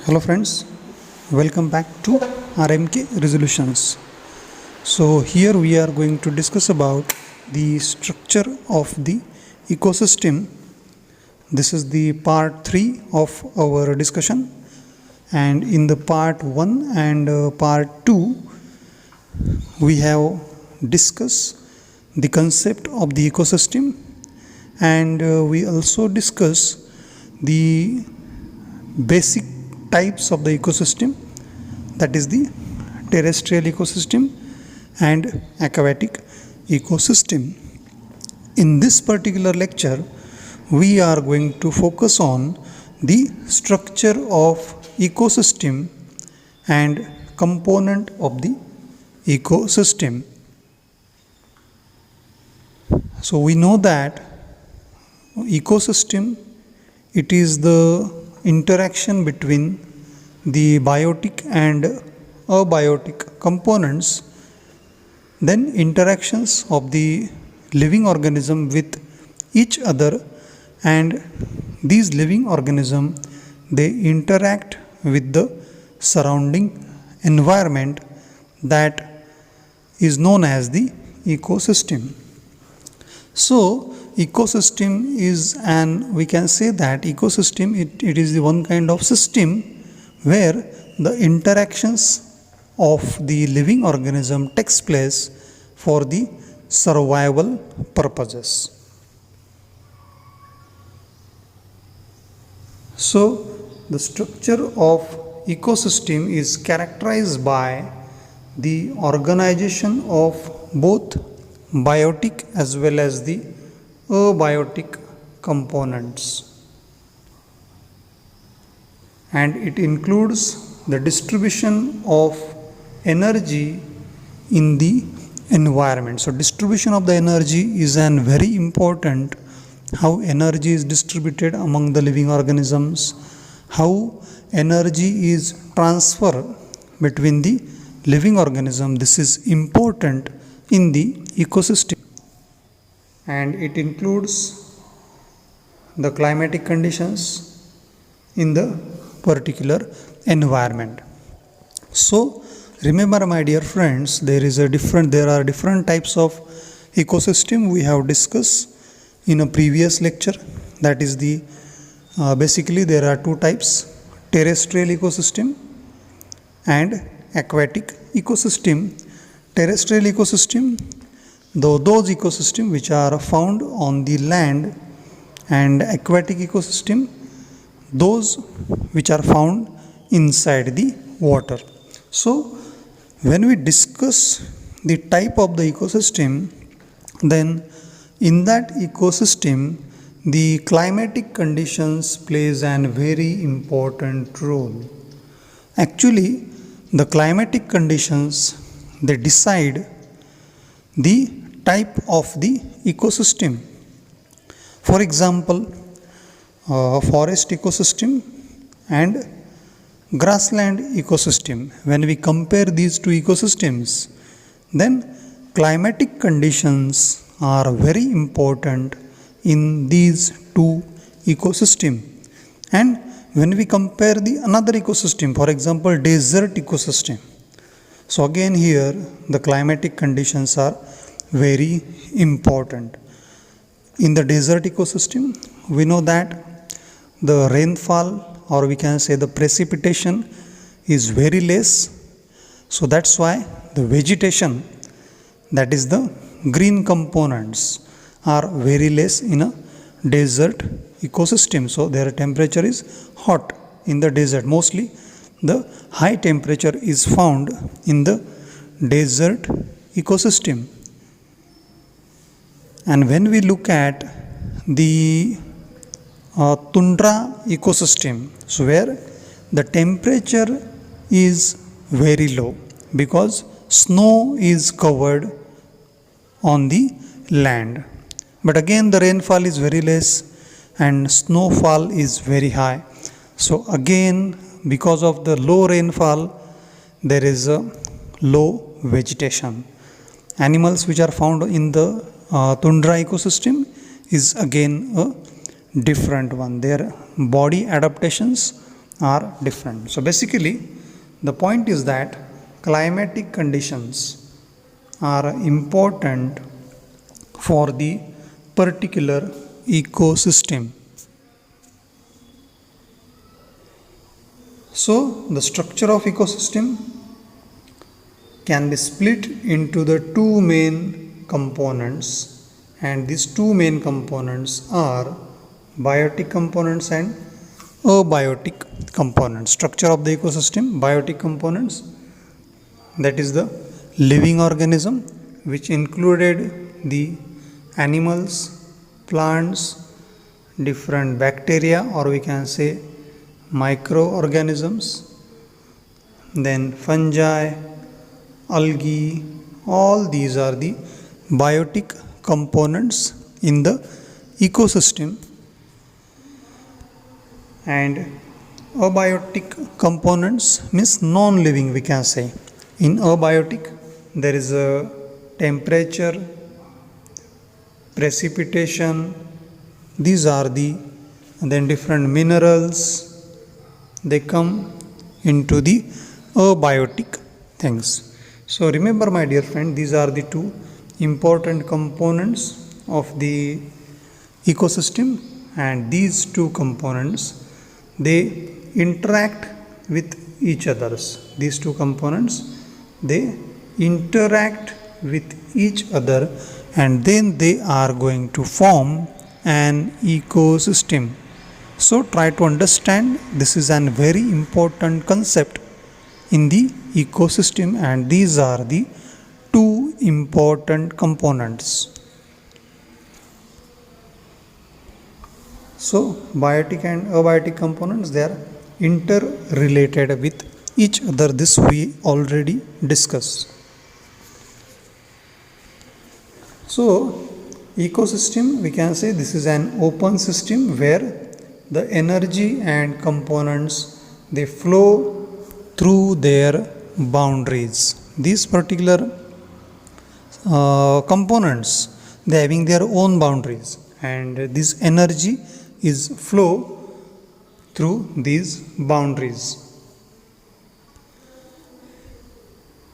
Hello friends, welcome back to RMK Resolutions. So here we are going to discuss about the structure of the ecosystem. This is the part 3 of our discussion, and in the part 1 and part 2 we have discussed the concept of the ecosystem, and we also discuss the basic types of the ecosystem, that is the terrestrial ecosystem and aquatic ecosystem. In this particular lecture we are going to focus on the structure of ecosystem and component of the ecosystem. So we know that ecosystem, it is the interaction between the biotic and abiotic components, then interactions of the living organism with each other, and these living organism, they interact with the surrounding environment, that is known as the ecosystem. So ecosystem is, and we can say that ecosystem, it is the one kind of system where the interactions of the living organism takes place for the survival purposes. So the structure of ecosystem is characterized by the organization of both biotic as well as the abiotic components, and it includes the distribution of energy in the environment. So distribution of the energy is an very important, how energy is distributed among the living organisms, how energy is transferred between the living organism. This is important in the ecosystem, and it includes the climatic conditions in the particular environment. So remember, my dear friends, there are different types of ecosystem we have discussed in a previous lecture. That is the basically there are two types: terrestrial ecosystem and aquatic ecosystem. Terrestrial ecosystem, those ecosystem which are found on the land, and aquatic ecosystem, those which are found inside the water. So when we discuss the type of the ecosystem, then in that ecosystem the climatic conditions plays an very important role. Actually, the climatic conditions, they decide the type of the ecosystem. For example, forest ecosystem and grassland ecosystem, when we compare these two ecosystems, then climatic conditions are very important in these two ecosystems. And when we compare the another ecosystem, for example desert ecosystem, so again here the climatic conditions are very important. In the desert ecosystem, we know that the rainfall, or we can say the precipitation, is very less. So that's why the vegetation, that is the green components, are very less in a desert ecosystem. So their temperature is hot in the desert. Mostly the high temperature is found in the desert ecosystem. And when we look at the tundra ecosystem, so where the temperature is very low because snow is covered on the land, but again the rainfall is very less and snowfall is very high. So again, because of the low rainfall, there is a low vegetation. Animals which are found in the tundra ecosystem is again a different one. Their body adaptations are different. So basically the point is that climatic conditions are important for the particular ecosystem. So the structure of ecosystem can be split into the two main components, and these two main components are biotic components and abiotic components. Structure of the ecosystem: biotic components, that is the living organism, which included the animals, plants, different bacteria, or we can say microorganisms, then fungi, algae. All these are the biotic components in the ecosystem. And abiotic components means non-living, we can say. In abiotic there is a temperature, precipitation, these are the then different minerals, they come into the abiotic things. So remember my dear friend, these are the two important components of the ecosystem, and these two components, they interact with each others. These two components, they interact with each other, and then they are going to form an ecosystem. So try to understand, this is a very important concept in the ecosystem, and these are the two important components. So biotic and abiotic components, they are interrelated with each other. This we already discussed. So ecosystem, we can say this is an open system where the energy and components, they flow through their boundaries. These particular components, they having their own boundaries, and this energy is flow through these boundaries.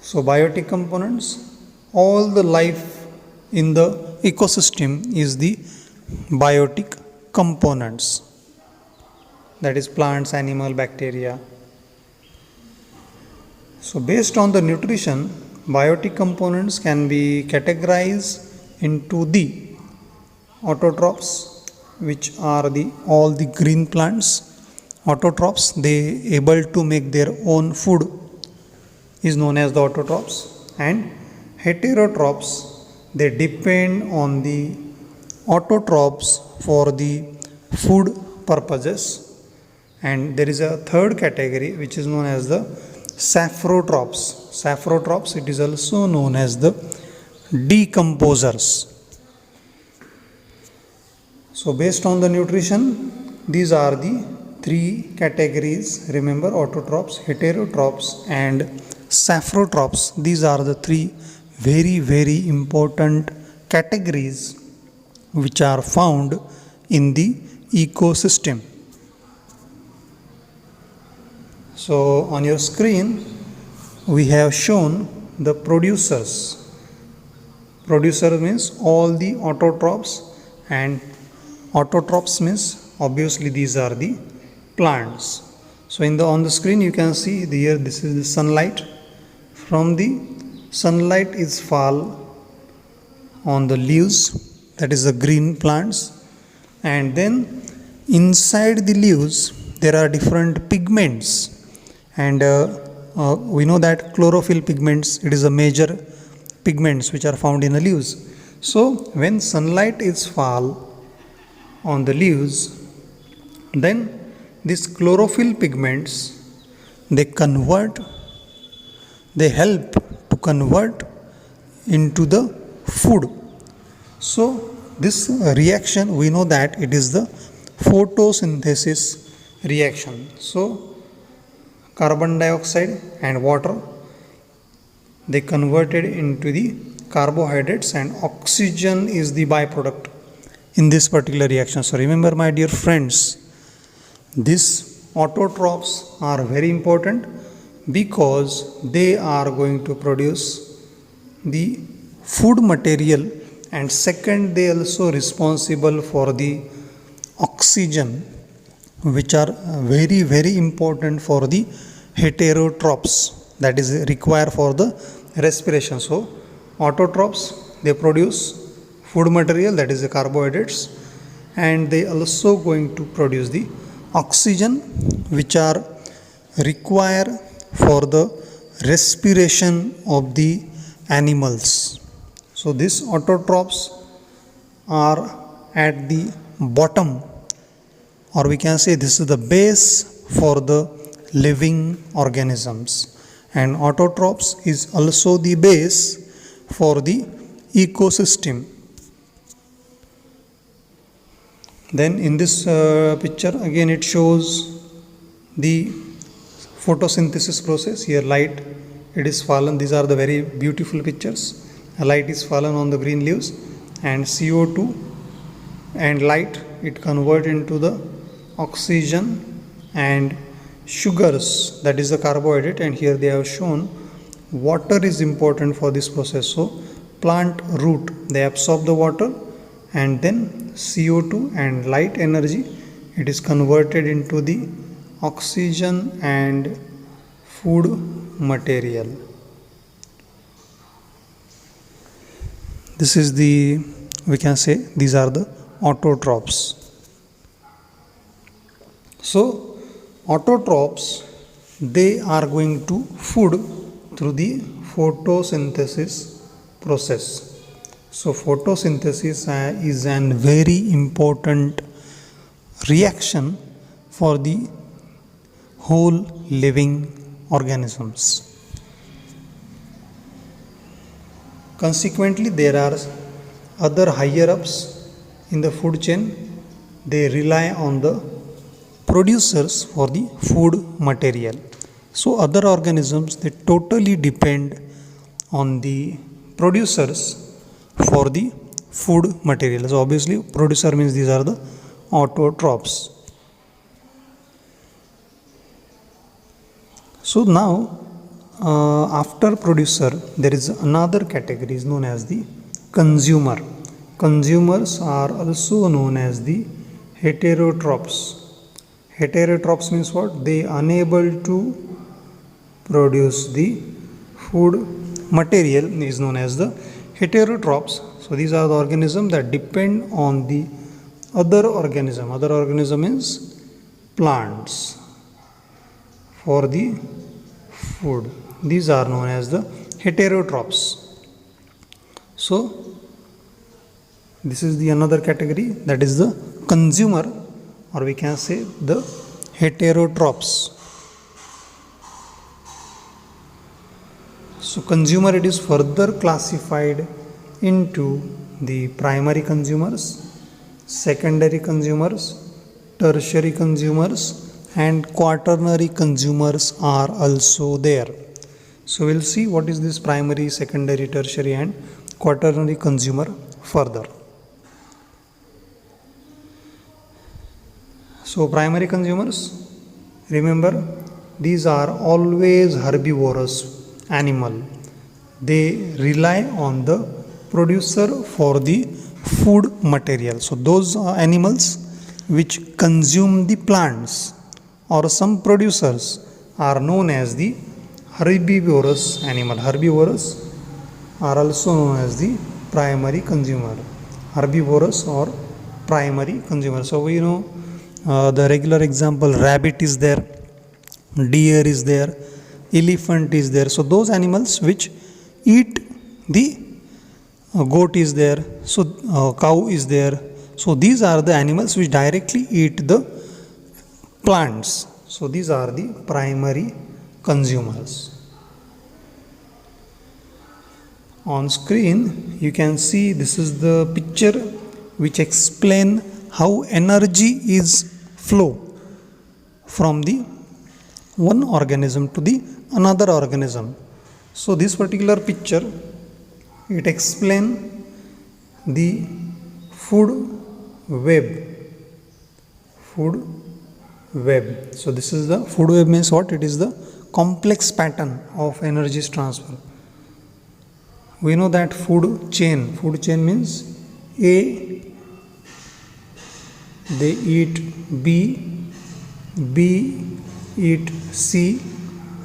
So biotic components, all the life in the ecosystem is the biotic components, that is plants, animal, bacteria. So based on the nutrition, biotic components can be categorized into the autotrophs, which are all the green plants. Autotrophs, they able to make their own food, is known as the autotrophs. And heterotrophs, they depend on the autotrophs for the food purposes. And there is a third category which is known as the saprotrophs. Saprotrophs, it is also known as the decomposers. So based on the nutrition, these are the three categories. Remember, autotrophs, heterotrophs and saprotrophs. These are the three very important categories which are found in the ecosystem. So on your screen we have shown the producers. Producer means all the autotrophs, and autotrophs means obviously these are the plants. So on the screen you can see here, this is the sunlight. From the sunlight is fall on the leaves, that is the green plants, and then inside the leaves there are different pigments. And we know that chlorophyll pigments, it is a major pigments which are found in the leaves. So when sunlight is fall on the leaves, then these chlorophyll pigments, they help to convert into the food. So this reaction, we know that it is the photosynthesis reaction. So carbon dioxide and water, they converted into the carbohydrates, and oxygen is the byproduct in this particular reaction. So remember my dear friends, this autotrophs are very important because they are going to produce the food material, and second, they also responsible for the oxygen, which are very important for the heterotrophs, that is required for the respiration. So autotrophs, they produce food material, that is the carbohydrates, and they also going to produce the oxygen, which are required for the respiration of the animals. So these autotrophs are at the bottom, or we can say this is the base for the living organisms, and autotrophs is also the base for the ecosystem. Then in this picture again it shows the photosynthesis process. Here light, it is fallen, these are the very beautiful pictures. A light is fallen on the green leaves, and CO2 and light, it convert into the oxygen and sugars, that is the carbohydrate, and here they have shown water is important for this process. So plant root, they absorb the water, and then CO2 and light energy, it is converted into the oxygen and food material. This is the, we can say these are the autotrophs. So autotrophs, they are going to food through the photosynthesis process. So photosynthesis is an very important reaction for the whole living organisms. Consequently, there are other higher ups in the food chain. They rely on the producers for the food material. So other organisms, they totally depend on the producers for the food material. So obviously producer means these are the autotrophs. So now after producer, there is another category is known as the consumer. Consumers are also known as the heterotrophs. Heterotrophs means what? They unable to produce the food material is known as the heterotrophs. So these are the organisms that depend on the other organism. Other organism is plants for the food. These are known as the heterotrophs. So this is the another category, that is the consumer, or we can say the heterotrophs. So consumer, it is further classified into the primary consumers, secondary consumers, tertiary consumers, and quaternary consumers are also there. So we'll see what is this primary, secondary, tertiary and quaternary consumer further. So primary consumers, remember these are always herbivorous animal. They rely on the producer for the food material. So those are animals which consume the plants, or some producers are known as the herbivorous animal. Herbivorous are also known as the primary consumer. Herbivorous or primary consumer. So we know the regular example, rabbit is there, deer is there, elephant is there. So those animals which eat the goat is there, so cow is there. So these are the animals which directly eat the plants. So these are the primary consumers. On screen you can see this is the picture which explain how energy is flow from the one organism to the another organism. So this particular picture, it explain the food web web. So this is the food web means what? It is the complex pattern of energy transfer. We know that food chain means A, they eat B, B eat C,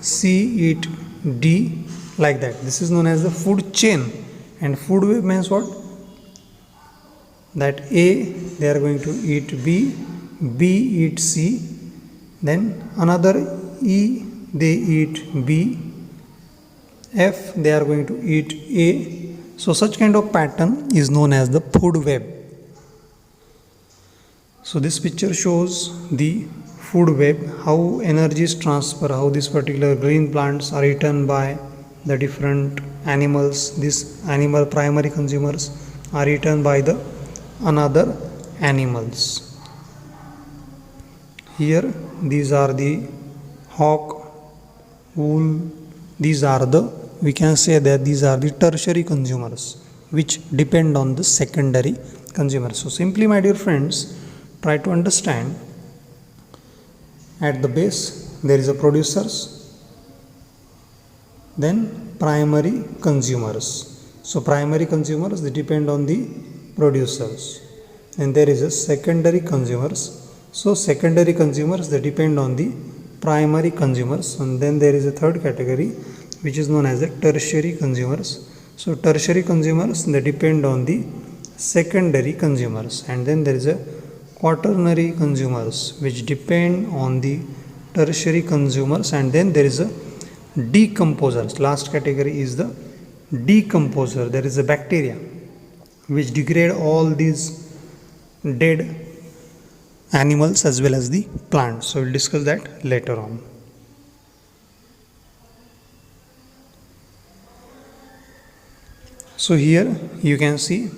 C eat D, like that. This is known as the food chain. And food web means what? That A, they are going to eat B, B eat C, then another E, they eat B, F, they are going to eat A. So such kind of pattern is known as the food web. So this picture shows the food web, how energy is transferred, how these particular green plants are eaten by the different animals. These animal primary consumers are eaten by the another animals. Here these are the hawk, wool, these are the, we can say that these are the tertiary consumers which depend on the secondary consumers. So simply, my dear friends, try to understand, at the base there is a producers, then primary consumers. So primary consumers, they depend on the producers, and there is a secondary consumers. So secondary consumers, they depend on the primary consumers, and then there is a third category which is known as the tertiary consumers. So tertiary consumers, they depend on the secondary consumers, and then there is a quaternary consumers which depend on the tertiary consumers, and then there is a decomposers. Last category is the decomposer. There is a bacteria which degrade all these dead animals as well as the plants. So we'll discuss that later on. So here you can see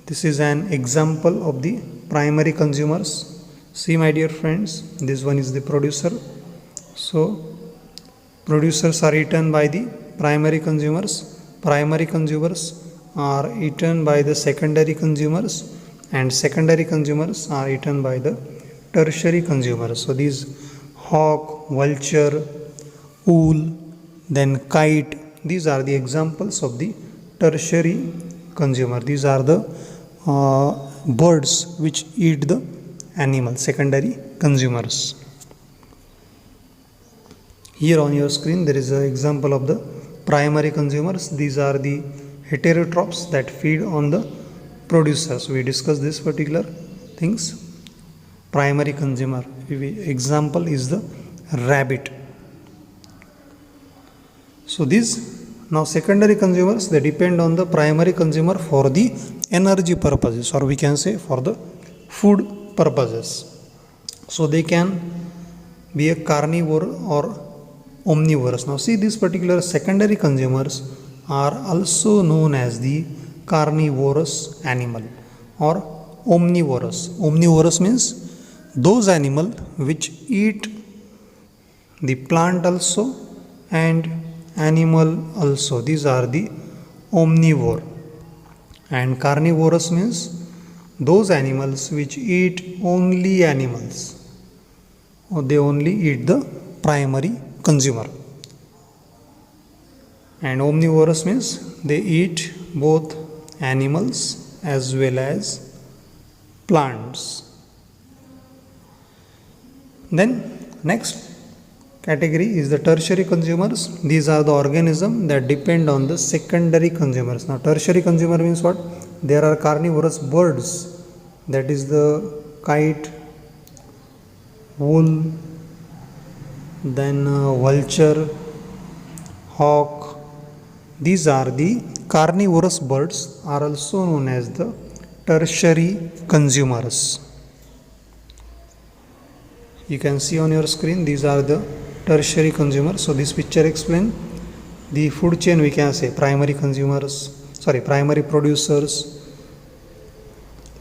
this is an example of the primary consumers. See, my dear friends, this one is the producer. So producers are eaten by the primary consumers, primary consumers are eaten by the secondary consumers, and secondary consumers are eaten by the tertiary consumers. So these hawk, vulture, owl, then kite, these are the examples of the tertiary consumer. These are the birds which eat the animal, secondary consumers. Here on your screen there is an example of the primary consumers. These are the heterotrophs that feed on the producers. We discussed this particular things. Primary consumer example is the rabbit. So these now secondary consumers, they depend on the primary consumer for the energy purposes, or we can say for the food purposes. So they can be a carnivore or omnivorous. Now see, these particular secondary consumers are also known as the carnivorous animal or omnivorous. Omnivorous means those animal which eat the plant also and animal also. These are the omnivore. And carnivorous means those animals which eat only animals, or they only eat the primary consumer. And omnivorous means they eat both animals as well as plants. Then next category is the tertiary consumers. These are the organisms that depend on the secondary consumers. Now tertiary consumer means what? There are carnivorous birds, that is the kite, wool, then vulture, hawk. These are the carnivorous birds, are also known as the tertiary consumers. You can see on your screen, these are the tertiary consumers. So this picture explains the food chain. We can say primary producers.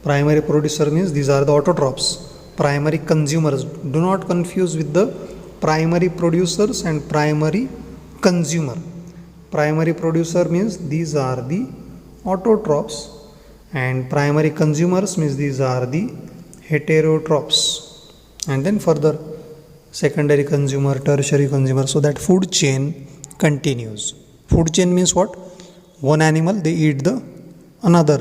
Primary producer means these are the autotrophs. Primary consumers, do not confuse with the primary producers and primary consumer. Primary producer means these are the autotrophs, and primary consumers means these are the heterotrophs. And then further, secondary consumer, tertiary consumer, so that food chain continues. Food chain means what? One animal, they eat the another,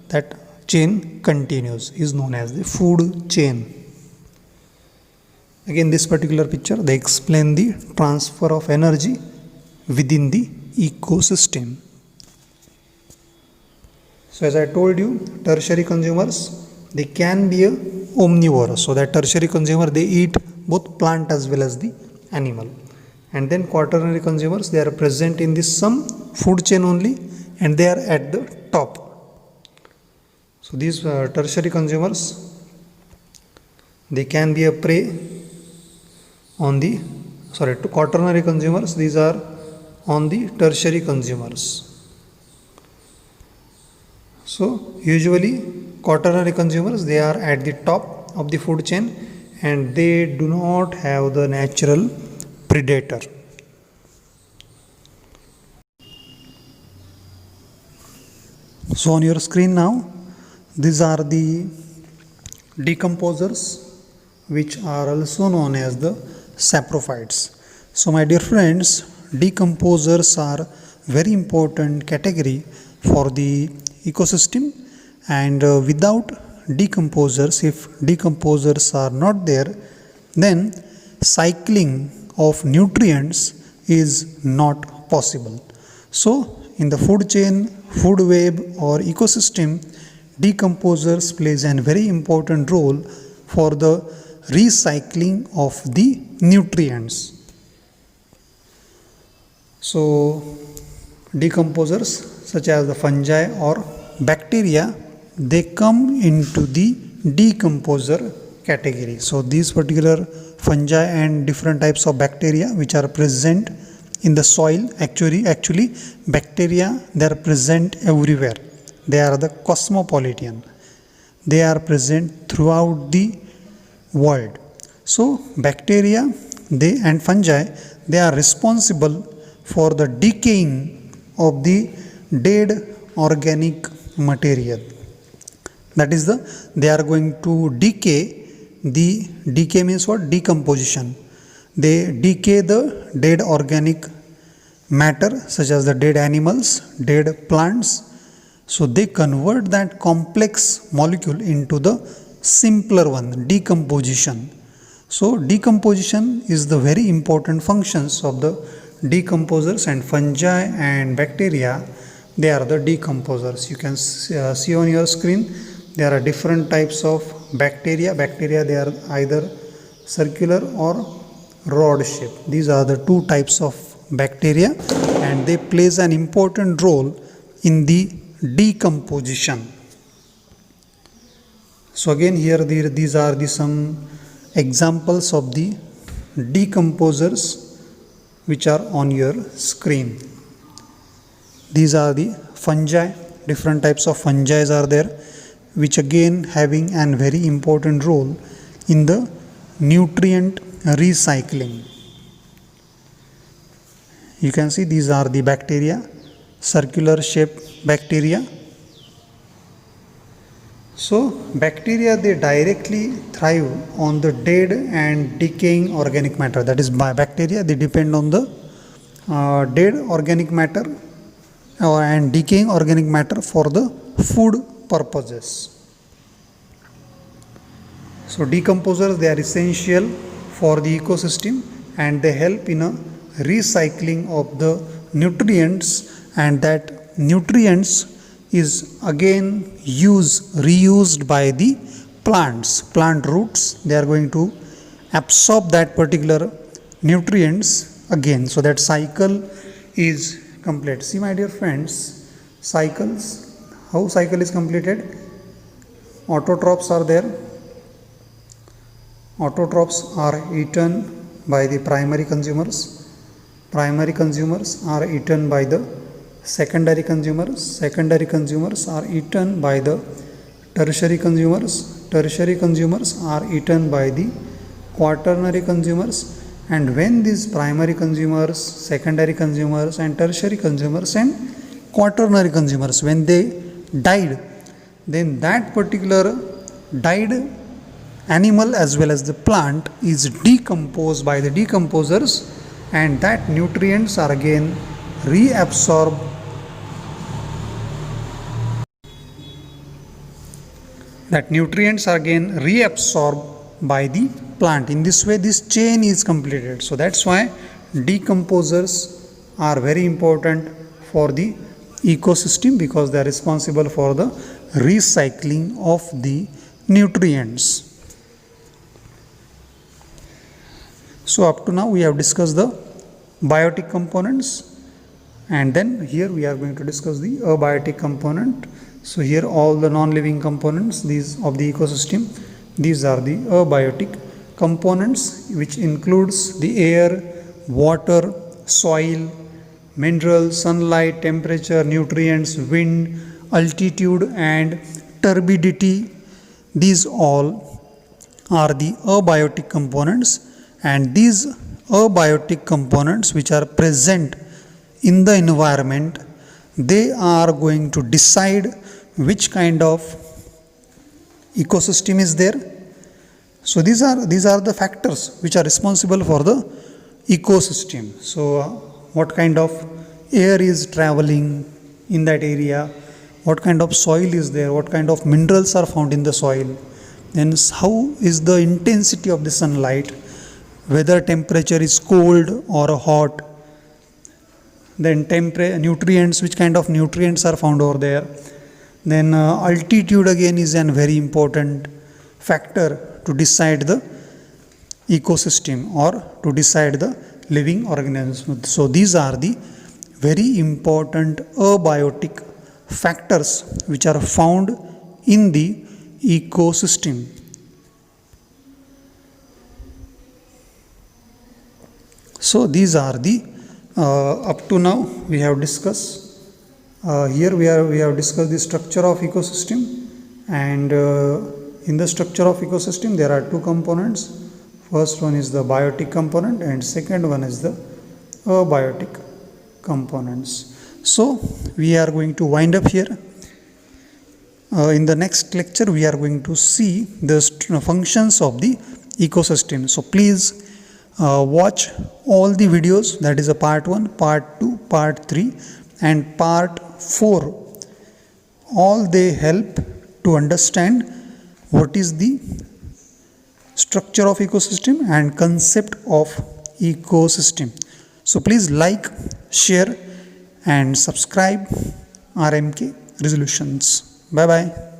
that chain continues, is known as the food chain. Again, this particular picture, they explain the transfer of energy within the ecosystem. So as I told you, tertiary consumers, they can be a omnivore, so that tertiary consumer, they eat both plant as well as the animal. And then quaternary consumers, they are present in this some food chain only, and they are at the top. So these tertiary consumers, they can be a prey on the, to quaternary consumers, these are on the tertiary consumers. So usually quaternary consumers, they are at the top of the food chain, and they do not have the natural predator. So on your screen now, these are the decomposers, which are also known as the saprophytes. So my dear friends, decomposers are very important category for the ecosystem, and without decomposers, if decomposers are not there, then cycling of nutrients is not possible. So in the food chain, food web or ecosystem, decomposers plays a very important role for the recycling of the nutrients. So decomposers such as the fungi or bacteria, they come into the decomposer category. So these particular fungi and different types of bacteria which are present in the soil, actually bacteria, they are present everywhere. They are the cosmopolitan. They are present throughout the world. So bacteria, they and fungi, they are responsible for the decaying of the dead organic material. That is they are going to decay. The decay means what? Decomposition. They decay the dead organic matter such as the dead animals, dead plants. So they convert that complex molecule into the simpler one, decomposition. So decomposition is the very important functions of the decomposers, and fungi and bacteria, they are the decomposers. You can see on your screen, there are different types of bacteria. Bacteria, they are either circular or rod shape. These are the two types of bacteria, and they plays an important role in the decomposition. So again here these are some examples of the decomposers which are on your screen. These are the fungi. Different types of fungi are there, which again having a very important role in the nutrient recycling. You can see these are the bacteria, circular shaped bacteria. So bacteria, they directly thrive on the dead and decaying organic matter. That is, by bacteria, they depend on the dead organic matter and decaying organic matter for the food purposes. So decomposers, they are essential for the ecosystem, and they help in a recycling of the nutrients, and that nutrients is again reused by the plants. Plant roots, they are going to absorb that particular nutrients again. So that cycle is complete. See my dear friends, cycles, how cycle is completed? Autotrophs are there. Autotrophs are eaten by the primary consumers. Primary consumers are eaten by the secondary consumers. Secondary consumers are eaten by the tertiary consumers. Tertiary consumers are eaten by the quaternary consumers. And when these primary consumers, secondary consumers and tertiary consumers and quaternary consumers, when they died, then that particular died animal as well as the plant is decomposed by the decomposers, and that nutrients are again reabsorbed by the plant. In this way this chain is completed. So that's why decomposers are very important for the ecosystem, because they are responsible for the recycling of the nutrients. So up to now we have discussed the biotic components, and then here we are going to discuss the abiotic component. So here all the non-living components these of the ecosystem, these are the abiotic components, which includes the air, water, soil, minerals, sunlight, temperature, nutrients, wind, altitude and turbidity. These all are the abiotic components, and these abiotic components which are present in the environment, they are going to decide which kind of ecosystem is there. So these are the factors which are responsible for the ecosystem. So what kind of air is traveling in that area, what kind of soil is there, what kind of minerals are found in the soil, then how is the intensity of the sunlight, whether temperature is cold or hot, then nutrients, which kind of nutrients are found over there. Then altitude again is a very important factor to decide the ecosystem or to decide the living organisms. So these are the very important abiotic factors which are found in the ecosystem. So these are the up to now we have discussed. Here we have discussed the structure of ecosystem, and in the structure of ecosystem there are two components. First one is the biotic component and second one is the abiotic components. So we are going to wind up here. In the next lecture we are going to see the functions of the ecosystem. So please watch all the videos, that is a part 1, part 2, part 3 and part 4. All they help to understand what is the structure of ecosystem and concept of ecosystem. So please like, share and subscribe RMK Resolutions. Bye bye.